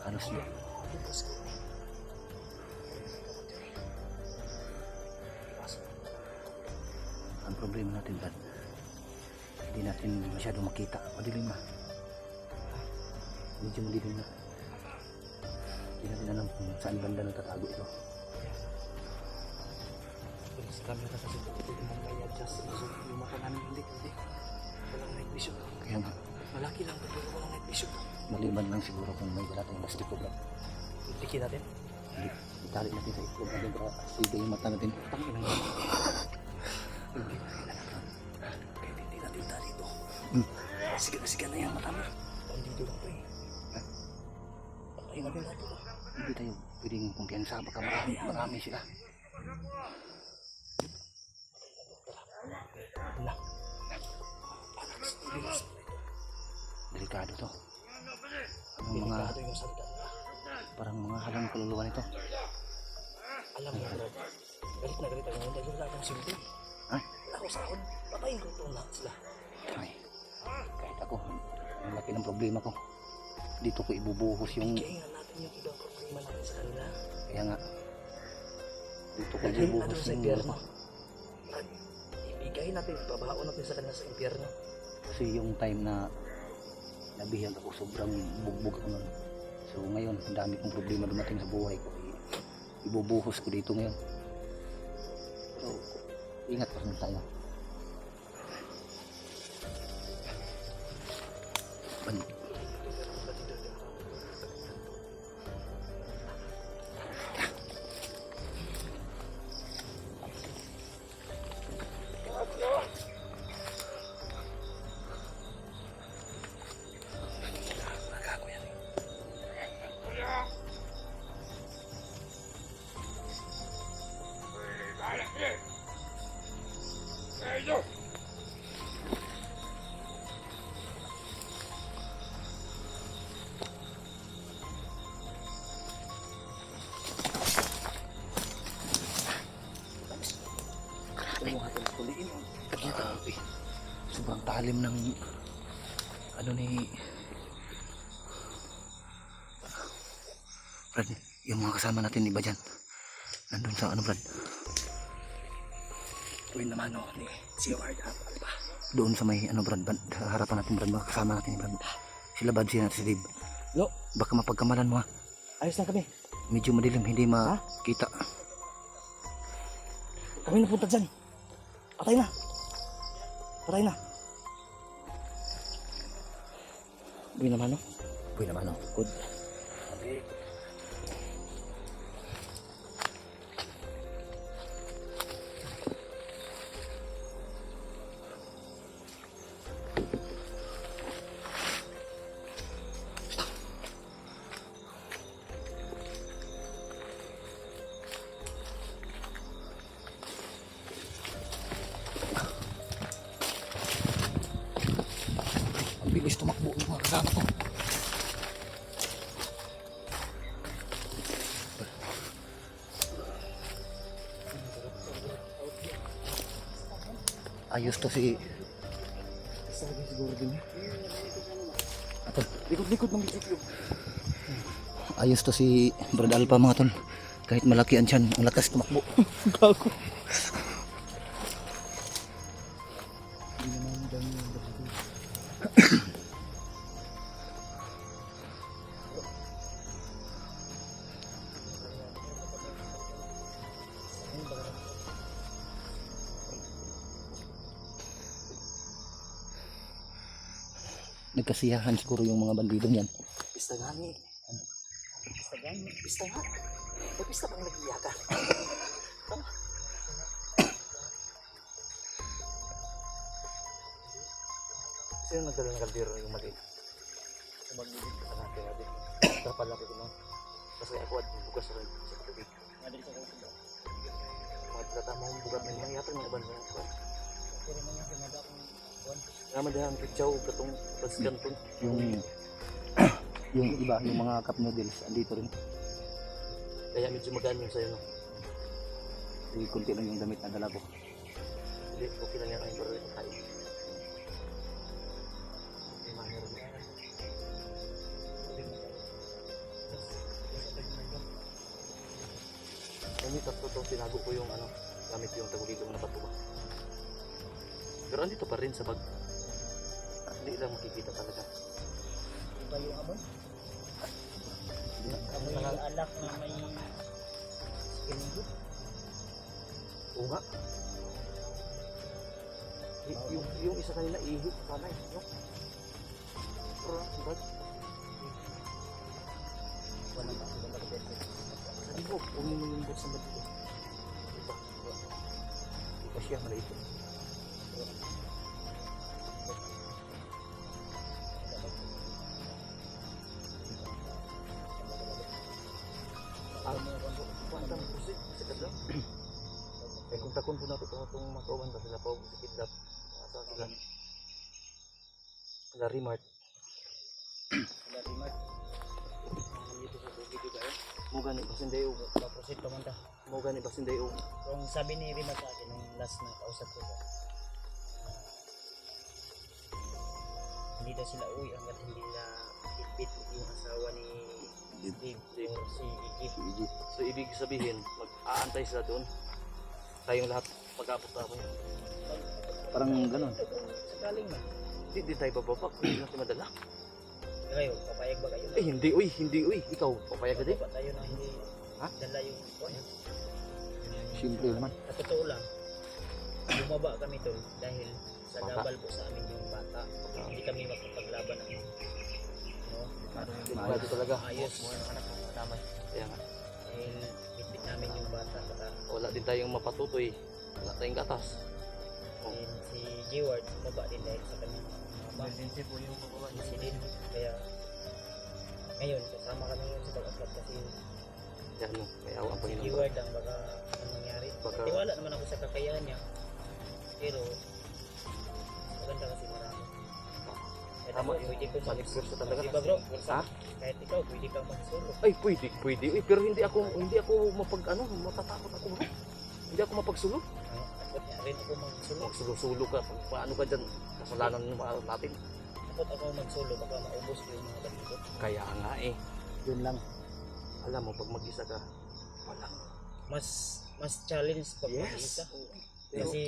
Halos na. Ang problema natin, Brad, hindi natin masyadong makita. Madilim na. Medyo madilim na. Hindi natin alam kung saan banda natatago ito. Kami na kasi may adjust yung mata namin hindi walang night vision. Kaya nga, Malaki lang pero walang night vision. maliban lang siguro kung may dala tayong plastic ko, Brad. Diki natin. Itali natin sa itlog natin para sige yung mata natin. Tangin lang yan. Hindi na kailangan. Kaya hindi natin itali ito. Sige na yan mata mo. Pandito lang ito eh. Patayin natin natin ito. Hindi tayo pwedeng kumpiyansa. Baka marami sila. Wala. Delikado to. Ang mga Delikado yung salita. parang mga halang kaluluwa nito. Alam mo Brad. Galit na galit ako. Hindi yung lakang simple. Ha? Wala ko sahod. Patayin ko ito lang sila. Ay, kahit ako, ang laki ng problema ko. Dito ko ibubuhos yung... Kaya nga natin yung ibang problema natin sa kanila. Kaya nga, dito ko Dahil ano ibubuhos sa yung... impyerno. Brad, ibigay natin, ibabaon natin sa kanila sa impyerno. Kasi yung time na nabihag ako, sobrang bugbog ako nun. So ngayon, ang dami kong problema dumating sa buhay ko. Ibubuhos ko dito ngayon. So, ingat pa rin tayo. Sobrang talim ng ano ni Brad, yung mga kasama natin iba dyan nandun sa ano Brad, Tuwin naman o ni si Ward Alba. doon sa may ano Brad, sa harapan natin Brad, mga kasama natin Brad, sila Bad, sila si Dave. Lo, Baka mapagkamalan mo ha, ayos lang kami. medyo madilim, hindi makita. Kami napunta dyan. Patay na. Patay na. Buwi naman no? Buhay naman oh. Good. Ang bilis tumakbo ng mga kasama ko. Ayos to si Sabi siguro din. Ato. Likod-likod ng bisiklyo. Ayos to si Brad Alpha mga tol. Kahit malaki ang tiyan, ang lakas tumakbo. Gago. Nagkasiyahan siguro yung mga bandido niyan. Pista gani. Pista gani. Pista nga. May pista pang nag-iyaka. Sino nagdala ng kaldero yung maliit? Magbibig ka natin natin. Dapat laki ko na. Kasi ako at bukas rin sa tubig. Madali sa kong tubig. Magdata mo ang bugat ng mga yatang mga bansa. Pero mga kinada akong buwan. Naman din ang pitsaw katong paskanton. Yung iba, yung mga cup noodles, andito rin. Kaya medyo magaan yung sa'yo no. Kunti lang yung damit na dala ko. Hindi, okay lang yan ang baril ng kain. May mahirap na yan. tatlo to, tinago ko yung ano, gamit yung tagulilong na bato ba. Pero andito pa rin sa bag. Hindi lang makikita talaga. Iba yung amoy. Amoy alak na may skingo. Oo nga. Yung isa kanina ihip sana eh, no? Pero, bag. Wala ba? Wala ba? Sabi ko, kunin mo yung box sa bag ko. Diba? Diba siya, maliit. Kuwanta mo kasi, sikat lang. Kaya kung takon po nato itong matuwan ba sila pa sa kidnap. Asa sila. Sila Remart. Wala remark. Nandito sa bukid juga eh. Mo gani basinday og. Paprosit pa man ta. Mo gani basinday og. Kung sabi ni Remark sa akin, nung last na kausap ko siya, hindi daw sila uwi hanggat hindi na bitbit yung asawa ni Dave or si Iggy. So ibig sabihin, mag-aantay sila doon. Tayong lahat pag-apot-apot. Parang ganun. Sakaling man. Hindi tayo bababa, hindi natin madala. Kayo, papayag ba kayo? Eh hindi uy. Ikaw, papayag ka din. Pa tayo na hindi Ha? dala yung kuwan. Simple naman. Sa totoo lang, bumaba kami tol dahil sa Bata. gabal po sa amin yung bata. Hindi kami makapaglaban ng Delikado talaga. ayos. Kaya nga, Dahil bitbit namin yung bata. Baka wala din tayong mapatutoy. Wala tayong gatas. din si G-Ward bumaba din dahil sa kanyang mama. Emergency po yung bumaba. Incident. Kaya ngayon, kasama kami yun sa pag-aslat kasi Yan mo, may awa ang si Panginoon. G-Ward ang baka ang mangyari. Baka- Tiwala naman ako sa kakayahan niya. Pero maganda kasi marami. Kahit Tama, ako, pwede ko Maligpur sa talaga. Diba bro? Ha? Kahit ikaw, pwede kang mag-solo. Ay, pwede. Uy, pero hindi ako matatakot ako bro. Hindi ako mapagsulo. Takot niya rin ako mag-solo. Magsulo-sulo ka, paano ka dyan? Kasalanan natin. Takot ako mag-solo, baka maubos ko yung mga bandido. Kaya nga eh. Yun lang. Alam mo, pag mag-isa ka, wala. Mas challenge pag mag-isa. Pero, Kasi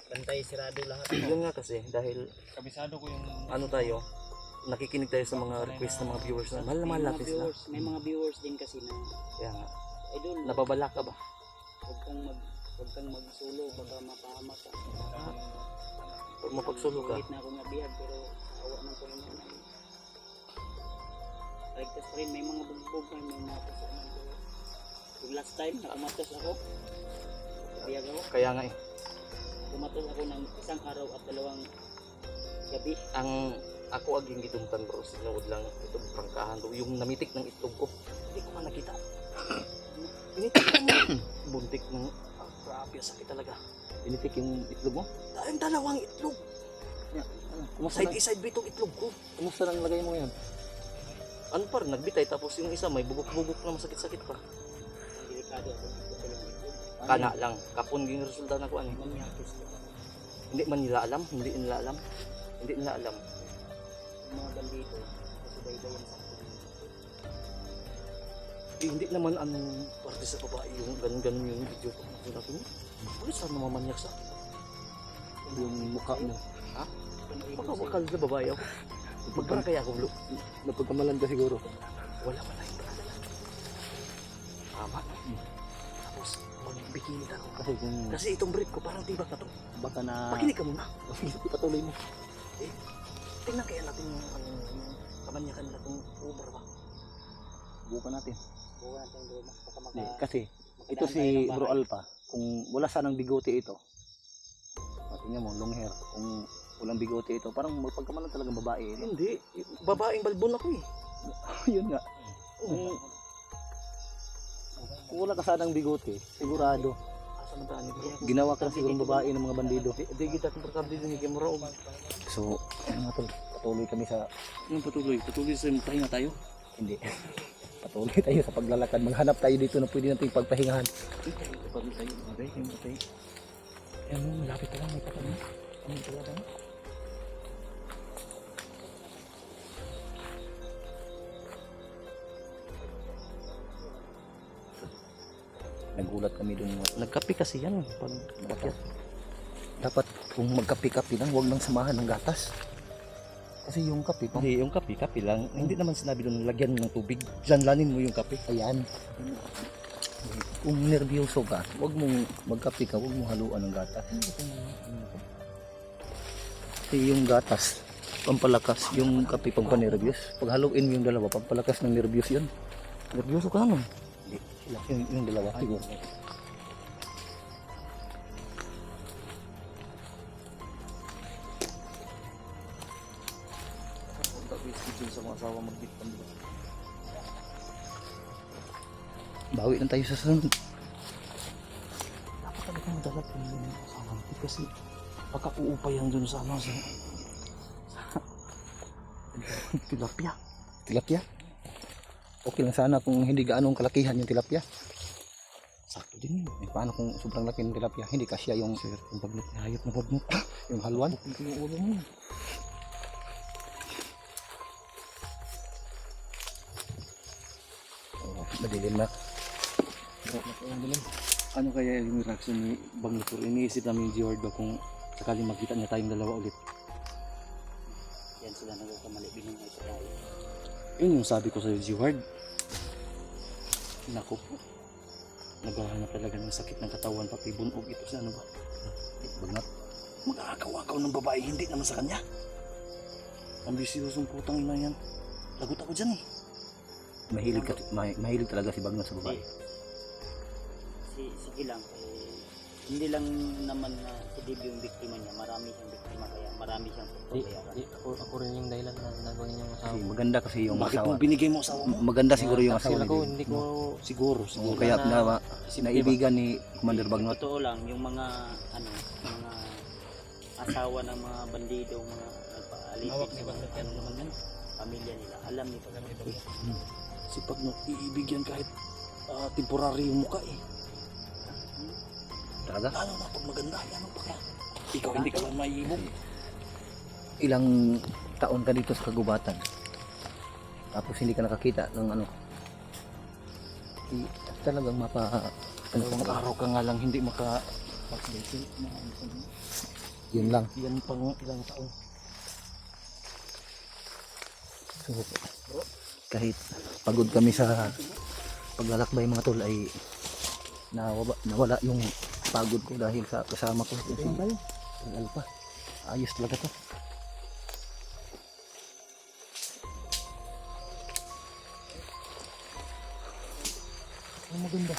bantay sirado lahat. yun nga kasi, dahil Kabisado ko yung ano tayo, nakikinig tayo sa mga request ng mga viewers na mahal na mahal natin sila. may mga viewers din kasi na Kaya nga, idol, nababala ka ba? huwag kang mag-solo, baka mapahamak ka. Pag mapagsulo ka, Ulit na ako nabihag pero awa ng Panginoon ay ligtas pa rin. May mga bugbog, may mga kasama. Yung last time, nakumatos ako. Nabihag ako. kaya nga eh, Kumatos ako ng isang araw at 2 gabi. ang ako aging gitumtan bro, sinuod lang itong prangkahan to, yung namitik ng itlog ko, hindi ko man nakita. Initik ko mo, buntik ng, grabe, sakit talaga. Initik yung itlog mo? Dahil dalawang itlog, Kumusta side na, by side ba itong itlog ko? kumusta nang lagay mo yan? Ano pa rin, nagbitay, tapos yung isa may bugok-bugok na masakit-sakit pa. Ang delikado ako dito sa lang ito. Kana lang, kapon yung resulta na ko ano. Manyakis ko. Hindi man nila alam, hindi nila alam. Hindi nila alam. Yung mga bandido, kasubaybayan sa akin. Eh, hindi naman ano parte sa babae yung ganun-ganun yung video ko. Natin mo. Ano saan namamanyak sa akin? Yung mukha mo. Baka wakal na babae ako. Magpara kaya ako bro. Napagkamalan ka siguro. Wala man tayong pagkadala. Tama. Tapos magbikini ako. Kasi kung Kasi itong brief ko parang tibak na to. baka na... Makinig ka muna. Ipatuloy mo. Tingnan kaya natin yung kamanyakan nila itong ubra ba. Bukan natin. Buwan natin yung Roma. Baka maka... Hindi, kasi ito makadaan tayo si ng Bro bahay. Alpha, kung wala sanang bigote ito, tingnan mo, long hair, kung walang bigote ito, parang magpagkamalan talagang babae. No? Hindi. Babaeng balbon ako eh. Yun nga. Kung wala ka sanang bigote, sigurado, Asa man tayo bro. ginawa ka na sigurong babae ng mga bandido. Di kita komportable din higit mo raw. So, ayun nga tol, patuloy kami sa, Anong patuloy? Patuloy sa pahinga tayo? hindi, patuloy tayo sa paglalakad, maghanap tayo dito na pwede natin pagpahingahan. Patuloy tayo. Okay, yung patay. Ayan mo, malapit na lang. May patay na. Ano ito lang? Nagulat kami dun. Nagkape kasi yan pag akyat. Dapat kung magkape-kape lang, huwag nang samahan ng gatas. Kasi yung kape, Hindi, yung kape lang. Hindi naman sinabi doon lagyan ng tubig. Lanlanin mo yung kape. ayan. Kung nervyoso ka, huwag mong magkape ka, huwag mong haluan ng gatas. Kasi yung gatas, pampalakas, yung kape pampanervyos. Pag haluin mo yung dalawa, pampalakas ng nervyos yun. Nervyoso ka naman. Hindi, yung dalawa, siguro. Sa mga asawa magbitpan. Bawi lang tayo sa sunod. Dapat talaga madala po yung asawa natin kasi pagka-uupa yan dun sa ano sa tilapia. Tilapia. Okay lang sana kung hindi gaanong kalakihan yung tilapia. Sakto din yun. Eh, paano kung sobrang laki ng tilapia? Hindi kasya yung Sir, yung bagnot, hayop na bagnot. yung halwan. Bukong ko yung ulo mo. Oh, madilim na. Ano kaya yung reaction ni Bagnotor? Iniisip namin ni Giorgio kung sakaling makita niya tayong dalawa ulit. Yan sila nagkakamali binungay sa tayo. Yun yung sabi ko sa'yo, Giward. Naku po. Naghahanap talaga ng sakit ng katawan pati bunog ito sa ano ba? Bagnat. Mag-aakaw-akaw ng babae, hindi naman sa kanya. Ambisyosong putang ina yan. Lagot ako dyan eh. Mahilig talaga si Bagnat sa babae. Sige lang. Hindi lang naman na si Dave yung biktima niya. Marami siyang biktima kaya marami siyang pagbabayaran. Ako rin yung dahilan na nagawa niya yung asawa. Kasi maganda kasi yung Bakit asawa. mo binigay mo asawa mo? Maganda siguro yung Taksil asawa ako, ni hindi ko Siguro. Oo, kaya na, naibigan ni Commander Bagnat. Totoo lang, yung mga mga asawa ng mga bandido, mga nagpaalipid sa mga ano naman yan, pamilya nila, alam ni Bagnat. Si Bagnot, iibigyan kahit temporary yung mukha eh. Talaga? Lalo na pag maganda, ano pa kaya? Ikaw hindi ka lang maiibog. Ilang taon ka dito sa kagubatan. Tapos hindi ka nakakita ng ano. Talagang Dalawang araw ka nga lang hindi maka yun lang. yan pang ilang taon. So, kahit pagod kami sa paglalakbay mga tol ay nawala yung pagod ko dahil sa kasama ko si Alpa. Ayos talaga to. Ang maganda.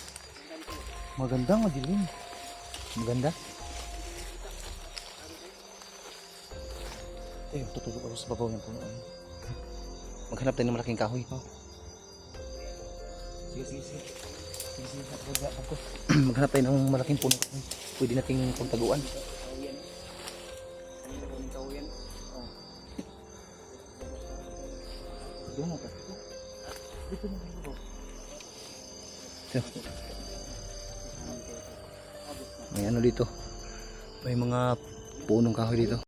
Maganda, madilim. Maganda. Tutulog ako sa babaw ng punuan. Maghanap tayo ng malaking kahoy. Sige. Ako. Maghanap tayo ng malaking puno. Pwede nating pagtaguan. Doon ako. Dito na ako. May ano dito. May mga punong kahoy dito.